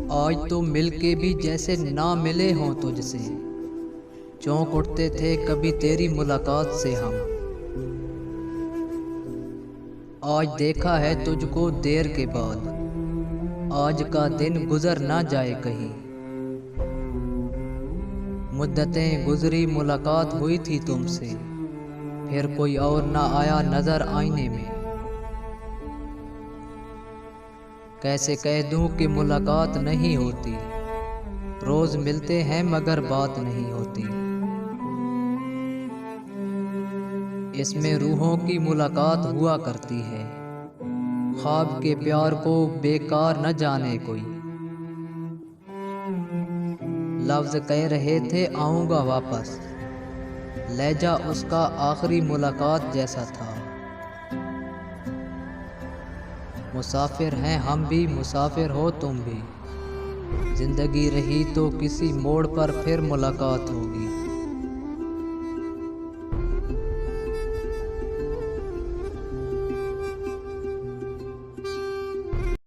आज तो मिलके भी जैसे ना मिले हों तुझसे। चौंक उठते थे कभी तेरी मुलाकात से हम। आज देखा है तुझको देर के बाद, आज का दिन गुजर ना जाए कहीं। मुद्दतें गुजरी मुलाकात हुई थी तुमसे, फिर कोई और ना आया नजर आईने में। कैसे कह दूं कि मुलाकात नहीं होती, रोज मिलते हैं मगर बात नहीं होती। इसमें रूहों की मुलाकात हुआ करती है, ख्वाब के प्यार को बेकार न जाने कोई। लफ्ज कह रहे थे आऊंगा वापस, लहजा उसका आखिरी मुलाकात जैसा था। मुसाफिर हैं हम भी, मुसाफिर हो तुम भी, जिंदगी रही तो किसी मोड़ पर फिर मुलाकात होगी।